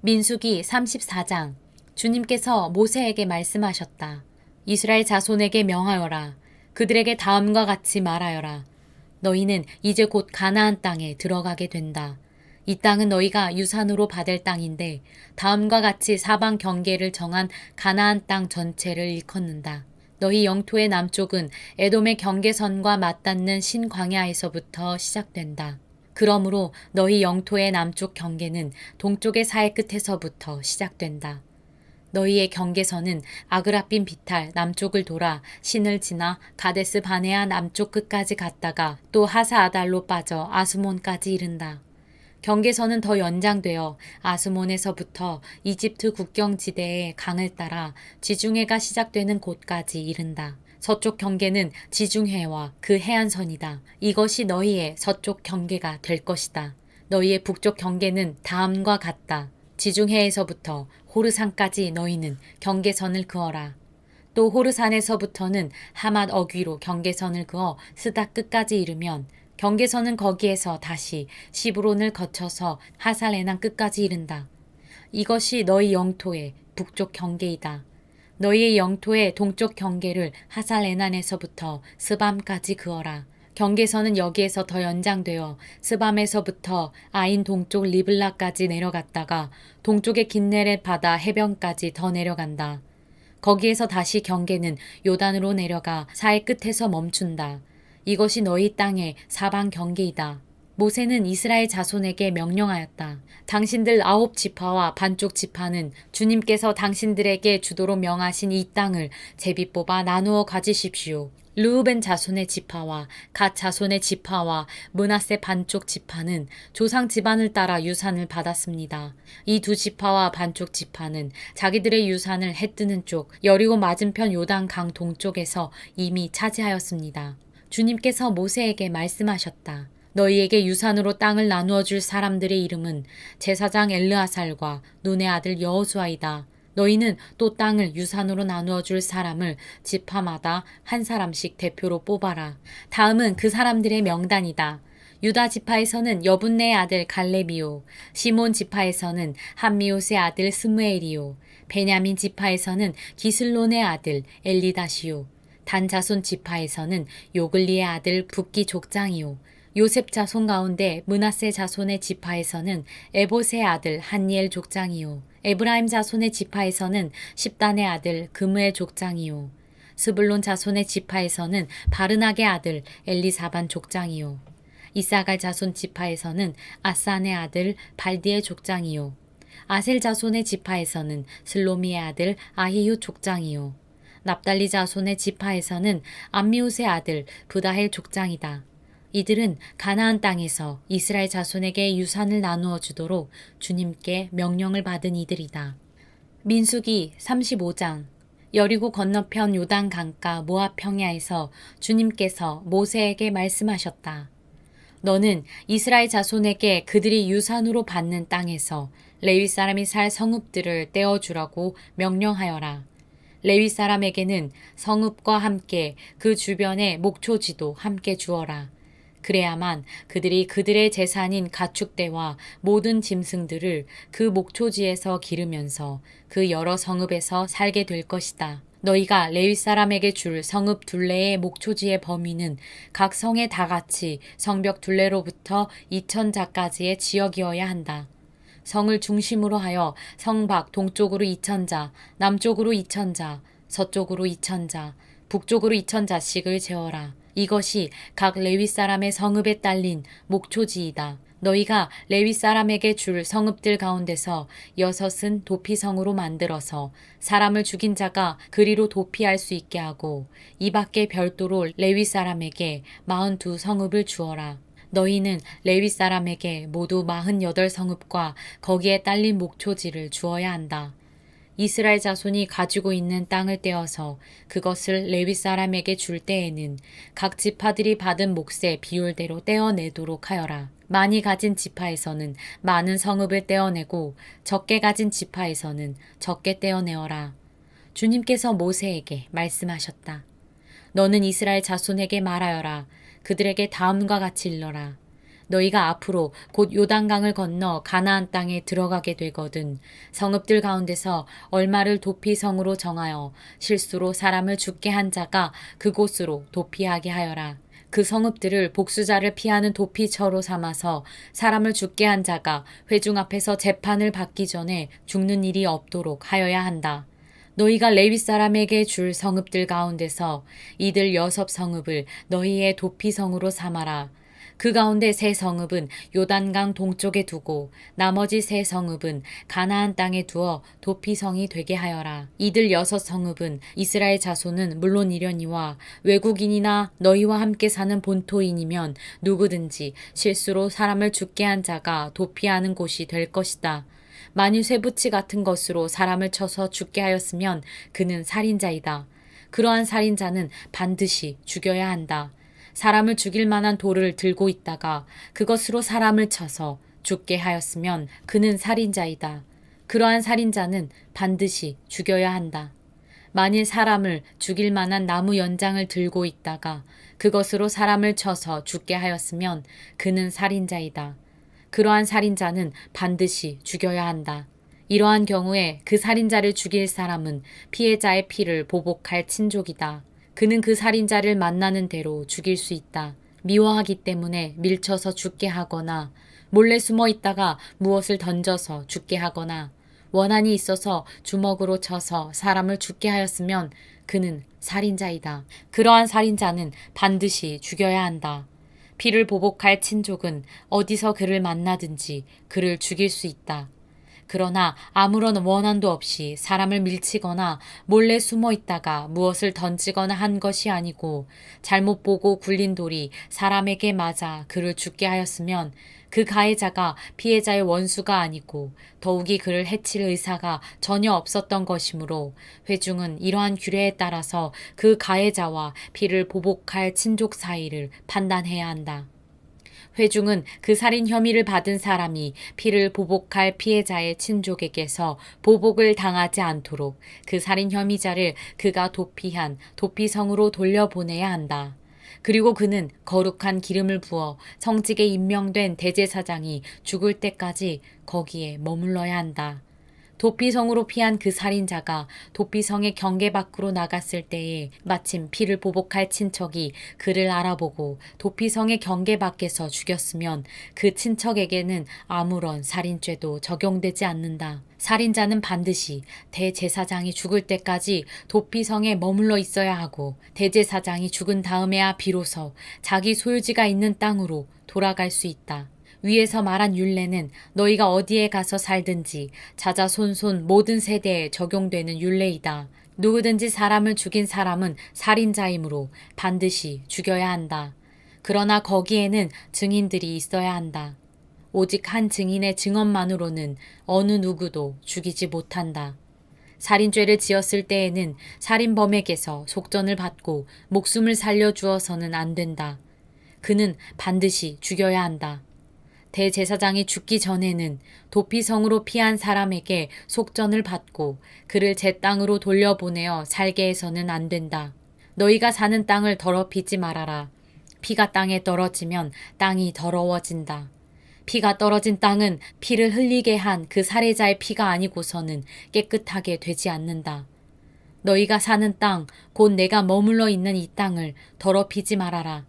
민수기 34장. 주님께서 모세에게 말씀하셨다. 이스라엘 자손에게 명하여라. 그들에게 다음과 같이 말하여라. 너희는 이제 곧 가나안 땅에 들어가게 된다. 이 땅은 너희가 유산으로 받을 땅인데 다음과 같이 사방 경계를 정한 가나안 땅 전체를 일컫는다. 너희 영토의 남쪽은 에돔의 경계선과 맞닿는 신광야에서부터 시작된다. 그러므로 너희 영토의 남쪽 경계는 동쪽의 사해 끝에서부터 시작된다. 너희의 경계선은 아그라빈 비탈 남쪽을 돌아 신을 지나 가데스 바네아 남쪽 끝까지 갔다가 또 하사아달로 빠져 아스몬까지 이른다. 경계선은 더 연장되어 아스몬에서부터 이집트 국경지대의 강을 따라 지중해가 시작되는 곳까지 이른다. 서쪽 경계는 지중해와 그 해안선이다. 이것이 너희의 서쪽 경계가 될 것이다. 너희의 북쪽 경계는 다음과 같다. 지중해에서부터 호르산까지 너희는 경계선을 그어라. 또 호르산에서부터는 하맛 어귀로 경계선을 그어 스다 끝까지 이르면 경계선은 거기에서 다시 시브론을 거쳐서 하살레난 끝까지 이른다. 이것이 너희 영토의 북쪽 경계이다. 너희의 영토의 동쪽 경계를 하살레난에서부터 스밤까지 그어라. 경계선은 여기에서 더 연장되어 스밤에서부터 아인 동쪽 리블라까지 내려갔다가 동쪽의 긴네렛 바다 해변까지 더 내려간다. 거기에서 다시 경계는 요단으로 내려가 사해 끝에서 멈춘다. 이것이 너희 땅의 사방 경계이다. 모세는 이스라엘 자손에게 명령하였다. 당신들 9지파와 반쪽 지파는 주님께서 당신들에게 주도록 명하신 이 땅을 제비 뽑아 나누어 가지십시오. 르우벤 자손의 지파와 갓 자손의 지파와 므낫세 반쪽 지파는 조상 집안을 따라 유산을 받았습니다. 이 두 지파와 반쪽 지파는 자기들의 유산을 해 뜨는 쪽 여리고 맞은편 요단 강 동쪽에서 이미 차지하였습니다. 주님께서 모세에게 말씀하셨다. 너희에게 유산으로 땅을 나누어 줄 사람들의 이름은 제사장 엘르아살과 눈의 아들 여호수아이다. 너희는 또 땅을 유산으로 나누어 줄 사람을 지파마다 한 사람씩 대표로 뽑아라. 다음은 그 사람들의 명단이다. 유다 지파에서는 여분네의 아들 갈렙이요. 시몬 지파에서는 함미옷의 아들 스무엘이요. 베냐민 지파에서는 기슬론의 아들 엘리다시요. 단 자손 지파에서는 요글리의 아들 붓기 족장이요. 요셉 자손 가운데 므낫세 자손의 지파에서는 에봇의 아들 한니엘 족장이요. 에브라임 자손의 지파에서는 십단의 아들 그므의 족장이요. 스불론 자손의 지파에서는 바르낙의 아들 엘리사반 족장이요. 이사갈 자손 지파에서는 아산의 아들 발디의 족장이요. 아셀 자손의 지파에서는 슬로미의 아들 아히유 족장이요. 납달리 자손의 지파에서는 암미웃의 아들 부다헬 족장이다. 이들은 가나안 땅에서 이스라엘 자손에게 유산을 나누어 주도록 주님께 명령을 받은 이들이다. 민수기 35장. 여리고 건너편 요단 강가 모압 평야에서 주님께서 모세에게 말씀하셨다. 너는 이스라엘 자손에게 그들이 유산으로 받는 땅에서 레위 사람이 살 성읍들을 떼어주라고 명령하여라. 레위 사람에게는 성읍과 함께 그 주변의 목초지도 함께 주어라. 그래야만 그들이 그들의 재산인 가축대와 모든 짐승들을 그 목초지에서 기르면서 그 여러 성읍에서 살게 될 것이다. 너희가 레위 사람에게 줄 성읍 둘레의 목초지의 범위는 각 성에 다 같이 성벽 둘레로부터 2,000자까지의 지역이어야 한다. 성을 중심으로 하여 성 밖 동쪽으로 2,000자, 남쪽으로 2,000자, 서쪽으로 2,000자, 북쪽으로 2,000자씩을 재어라. 이것이 각 레위 사람의 성읍에 딸린 목초지이다. 너희가 레위 사람에게 줄 성읍들 가운데서 6은 도피성으로 만들어서 사람을 죽인 자가 그리로 도피할 수 있게 하고 이 밖에 별도로 레위 사람에게 42성읍을 주어라. 너희는 레위 사람에게 모두 48성읍과 거기에 딸린 목초지를 주어야 한다. 이스라엘 자손이 가지고 있는 땅을 떼어서 그것을 레위 사람에게 줄 때에는 각 지파들이 받은 몫의 비율대로 떼어내도록 하여라. 많이 가진 지파에서는 많은 성읍을 떼어내고 적게 가진 지파에서는 적게 떼어내어라. 주님께서 모세에게 말씀하셨다. 너는 이스라엘 자손에게 말하여라. 그들에게 다음과 같이 일러라. 너희가 앞으로 곧 요단강을 건너 가나안 땅에 들어가게 되거든 성읍들 가운데서 얼마를 도피성으로 정하여 실수로 사람을 죽게 한 자가 그곳으로 도피하게 하여라. 그 성읍들을 복수자를 피하는 도피처로 삼아서 사람을 죽게 한 자가 회중 앞에서 재판을 받기 전에 죽는 일이 없도록 하여야 한다. 너희가 레위 사람에게 줄 성읍들 가운데서 이들 6성읍을 너희의 도피성으로 삼아라. 그 가운데 3성읍은 요단강 동쪽에 두고 나머지 3성읍은 가나안 땅에 두어 도피성이 되게 하여라. 이들 6성읍은 이스라엘 자손은 물론이려니와 외국인이나 너희와 함께 사는 본토인이면 누구든지 실수로 사람을 죽게 한 자가 도피하는 곳이 될 것이다. 만일 쇠붙이 같은 것으로 사람을 쳐서 죽게 하였으면 그는 살인자이다. 그러한 살인자는 반드시 죽여야 한다. 사람을 죽일 만한 돌을 들고 있다가 그것으로 사람을 쳐서 죽게 하였으면 그는 살인자이다. 그러한 살인자는 반드시 죽여야 한다. 만일 사람을 죽일 만한 나무 연장을 들고 있다가 그것으로 사람을 쳐서 죽게 하였으면 그는 살인자이다. 그러한 살인자는 반드시 죽여야 한다. 이러한 경우에 그 살인자를 죽일 사람은 피해자의 피를 보복할 친족이다. 그는 그 살인자를 만나는 대로 죽일 수 있다. 미워하기 때문에 밀쳐서 죽게 하거나 몰래 숨어 있다가 무엇을 던져서 죽게 하거나 원한이 있어서 주먹으로 쳐서 사람을 죽게 하였으면 그는 살인자이다. 그러한 살인자는 반드시 죽여야 한다. 피를 보복할 친족은 어디서 그를 만나든지 그를 죽일 수 있다. 그러나 아무런 원한도 없이 사람을 밀치거나 몰래 숨어 있다가 무엇을 던지거나 한 것이 아니고 잘못 보고 굴린 돌이 사람에게 맞아 그를 죽게 하였으면 그 가해자가 피해자의 원수가 아니고 더욱이 그를 해칠 의사가 전혀 없었던 것이므로 회중은 이러한 규례에 따라서 그 가해자와 피를 보복할 친족 사이를 판단해야 한다. 회중은 그 살인 혐의를 받은 사람이 피를 보복할 피해자의 친족에게서 보복을 당하지 않도록 그 살인 혐의자를 그가 도피한 도피성으로 돌려보내야 한다. 그리고 그는 거룩한 기름을 부어 성직에 임명된 대제사장이 죽을 때까지 거기에 머물러야 한다. 도피성으로 피한 그 살인자가 도피성의 경계 밖으로 나갔을 때에 마침 피를 보복할 친척이 그를 알아보고 도피성의 경계 밖에서 죽였으면 그 친척에게는 아무런 살인죄도 적용되지 않는다. 살인자는 반드시 대제사장이 죽을 때까지 도피성에 머물러 있어야 하고 대제사장이 죽은 다음에야 비로소 자기 소유지가 있는 땅으로 돌아갈 수 있다. 위에서 말한 율례는 너희가 어디에 가서 살든지 자자손손 모든 세대에 적용되는 율례이다. 누구든지 사람을 죽인 사람은 살인자이므로 반드시 죽여야 한다. 그러나 거기에는 증인들이 있어야 한다. 오직 한 증인의 증언만으로는 어느 누구도 죽이지 못한다. 살인죄를 지었을 때에는 살인범에게서 속전을 받고 목숨을 살려주어서는 안 된다. 그는 반드시 죽여야 한다. 대제사장이 죽기 전에는 도피성으로 피한 사람에게 속전을 받고 그를 제 땅으로 돌려보내어 살게 해서는 안 된다. 너희가 사는 땅을 더럽히지 말아라. 피가 땅에 떨어지면 땅이 더러워진다. 피가 떨어진 땅은 피를 흘리게 한 그 살해자의 피가 아니고서는 깨끗하게 되지 않는다. 너희가 사는 땅, 곧 내가 머물러 있는 이 땅을 더럽히지 말아라.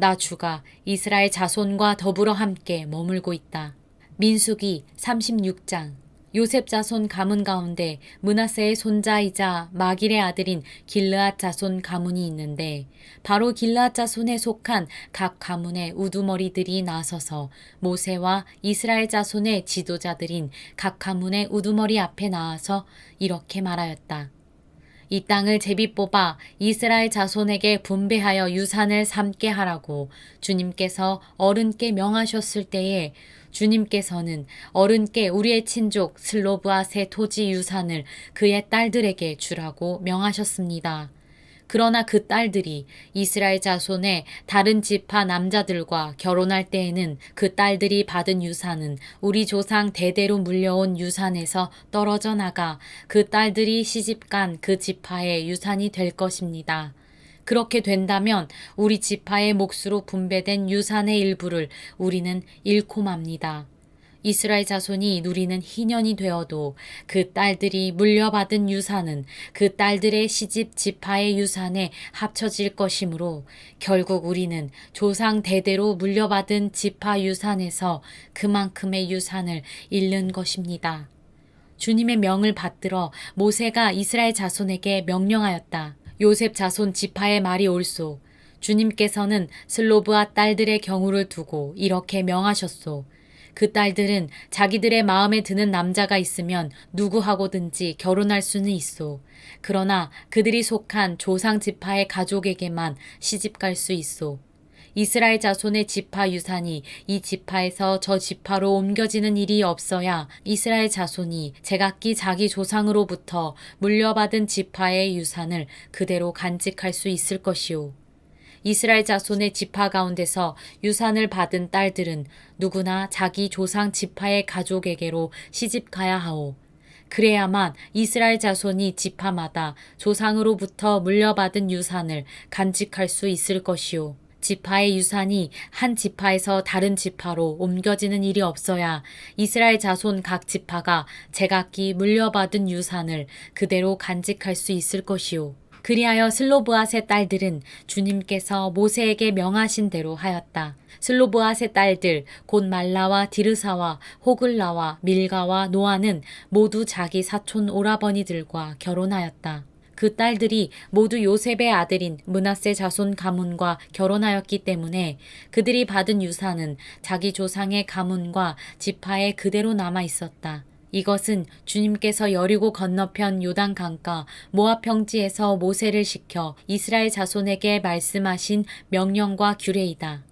나 주가 이스라엘 자손과 더불어 함께 머물고 있다. 민수기 36장. 요셉 자손 가문 가운데 므낫세의 손자이자 마길의 아들인 길르앗 자손 가문이 있는데 바로 길르앗 자손에 속한 각 가문의 우두머리들이 나서서 모세와 이스라엘 자손의 지도자들인 각 가문의 우두머리 앞에 나와서 이렇게 말하였다. 이 땅을 제비 뽑아 이스라엘 자손에게 분배하여 유산을 삼게 하라고 주님께서 어른께 명하셨을 때에 주님께서는 어른께 우리의 친족 슬로브앗의 토지 유산을 그의 딸들에게 주라고 명하셨습니다. 그러나 그 딸들이 이스라엘 자손의 다른 지파 남자들과 결혼할 때에는 그 딸들이 받은 유산은 우리 조상 대대로 물려온 유산에서 떨어져 나가 그 딸들이 시집간 그 지파의 유산이 될 것입니다. 그렇게 된다면 우리 지파의 몫으로 분배된 유산의 일부를 우리는 잃고 맙니다. 이스라엘 자손이 누리는 희년이 되어도 그 딸들이 물려받은 유산은 그 딸들의 시집 지파의 유산에 합쳐질 것이므로 결국 우리는 조상 대대로 물려받은 지파 유산에서 그만큼의 유산을 잃는 것입니다. 주님의 명을 받들어 모세가 이스라엘 자손에게 명령하였다. 요셉 자손 지파의 말이 옳소. 주님께서는 슬로브와 딸들의 경우를 두고 이렇게 명하셨소. 그 딸들은 자기들의 마음에 드는 남자가 있으면 누구하고든지 결혼할 수는 있소. 그러나 그들이 속한 조상 지파의 가족에게만 시집갈 수 있소. 이스라엘 자손의 지파 유산이 이 지파에서 저 지파로 옮겨지는 일이 없어야 이스라엘 자손이 제각기 자기 조상으로부터 물려받은 지파의 유산을 그대로 간직할 수 있을 것이오. 이스라엘 자손의 지파 가운데서 유산을 받은 딸들은 누구나 자기 조상 지파의 가족에게로 시집가야 하오. 그래야만 이스라엘 자손이 지파마다 조상으로부터 물려받은 유산을 간직할 수 있을 것이오. 지파의 유산이 한 지파에서 다른 지파로 옮겨지는 일이 없어야 이스라엘 자손 각 지파가 제각기 물려받은 유산을 그대로 간직할 수 있을 것이오. 그리하여 슬로브앗의 딸들은 주님께서 모세에게 명하신 대로 하였다. 슬로브앗의 딸들 곧 말라와 디르사와 호글라와 밀가와 노아는 모두 자기 사촌 오라버니들과 결혼하였다. 그 딸들이 모두 요셉의 아들인 므낫세 자손 가문과 결혼하였기 때문에 그들이 받은 유산은 자기 조상의 가문과 지파에 그대로 남아 있었다. 이것은 주님께서 여리고 건너편 요단 강가 모압 평지에서 모세를 시켜 이스라엘 자손에게 말씀하신 명령과 규례이다.